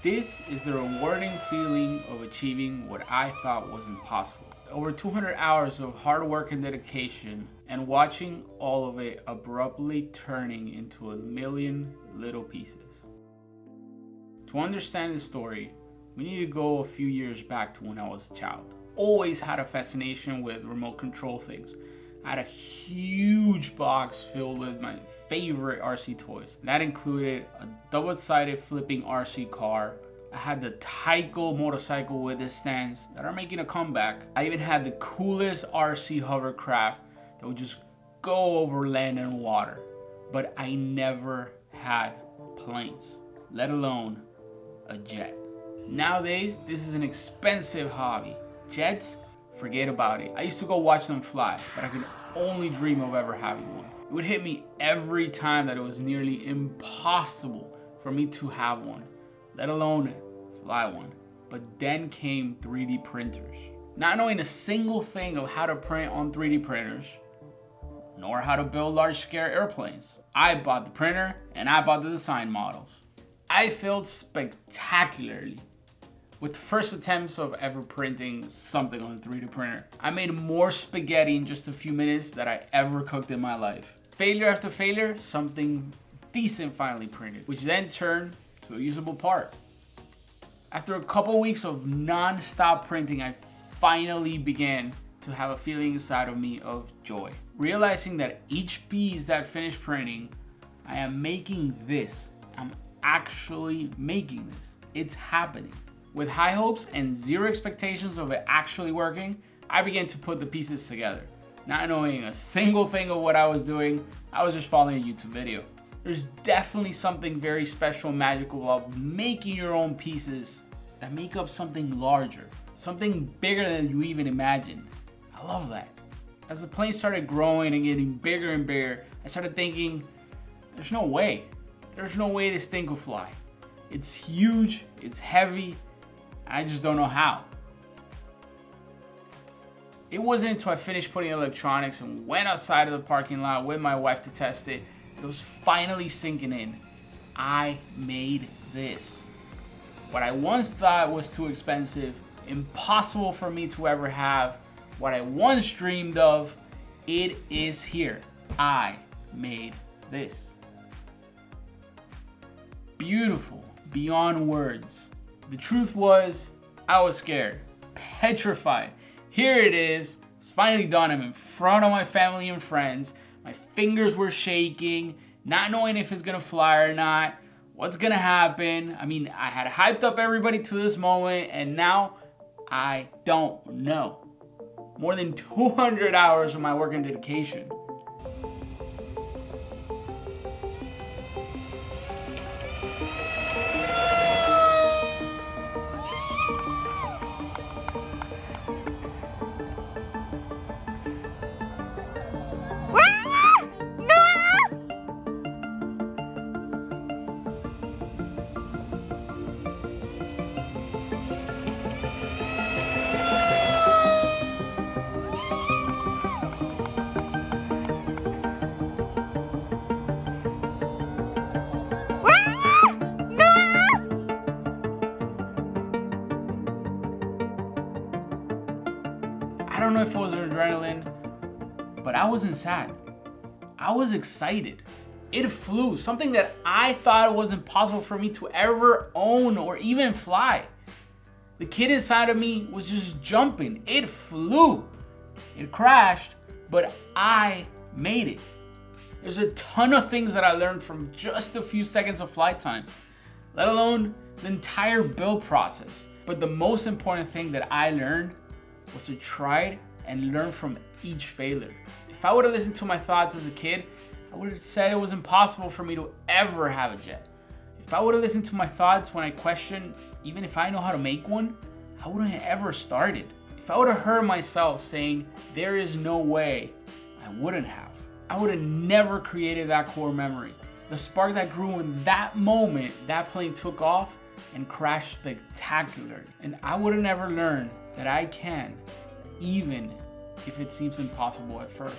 This is the rewarding feeling of achieving what I thought was impossible. Over 200 hours of hard work and dedication, and watching all of it abruptly turning into a million little pieces. To understand the story, we need to go a few years back to when I was a child. Always had a fascination with remote control things. I had a huge box filled with my favorite RC toys. That included a double-sided flipping RC car. I had the Tyco motorcycle with the stands that are making a comeback. I even had the coolest RC hovercraft that would just go over land and water. But I never had planes, let alone a jet. Nowadays, this is an expensive hobby. Jets, forget about it. I used to go watch them fly, but I could only dream of ever having one. It would hit me every time that it was nearly impossible for me to have one, let alone fly one. But then came 3D printers. Not knowing a single thing of how to print on 3D printers, nor how to build large-scale airplanes, I bought the printer and I bought the design models. I failed spectacularly with the first attempts of ever printing something on a 3D printer. I made more spaghetti in just a few minutes than I ever cooked in my life. Failure after failure, something decent finally printed, which then turned to a usable part. After a couple weeks of non-stop printing, I finally began to have a feeling inside of me of joy. Realizing that each piece that finished printing, I am making this. I'm actually making this. It's happening. With high hopes and zero expectations of it actually working, I began to put the pieces together. Not knowing a single thing of what I was doing, I was just following a YouTube video. There's definitely something very special and magical about making your own pieces that make up something larger, something bigger than you even imagined. I love that. As the plane started growing and getting bigger and bigger, I started thinking, there's no way this thing could fly. It's huge, it's heavy, I just don't know how. It wasn't until I finished putting electronics and went outside of the parking lot with my wife to test it, that it was finally sinking in. I made this. What I once thought was too expensive, impossible for me to ever have, what I once dreamed of, it is here. I made this. Beautiful, beyond words. The truth was, I was scared, petrified. Here it is, it's finally done. I'm in front of my family and friends. My fingers were shaking, not knowing if it's gonna fly or not, what's gonna happen. I mean, I had hyped up everybody to this moment, and now I don't know. More than 200 hours of my work and dedication. I don't know if it was adrenaline, but I wasn't sad. I was excited. It flew, something that I thought was impossible for me to ever own or even fly. The kid inside of me was just jumping. It flew. It crashed, but I made it. There's a ton of things that I learned from just a few seconds of flight time, let alone the entire build process. But the most important thing that I learned was to try it and learn from each failure. If I would have listened to my thoughts as a kid, I would have said it was impossible for me to ever have a jet. If I would have listened to my thoughts when I questioned, even if I know how to make one, I wouldn't have ever started. If I would have heard myself saying, there is no way, I wouldn't have. I would have never created that core memory. The spark that grew in that moment, that plane took off and crashed spectacularly. And I would have never learned that I can, even if it seems impossible at first.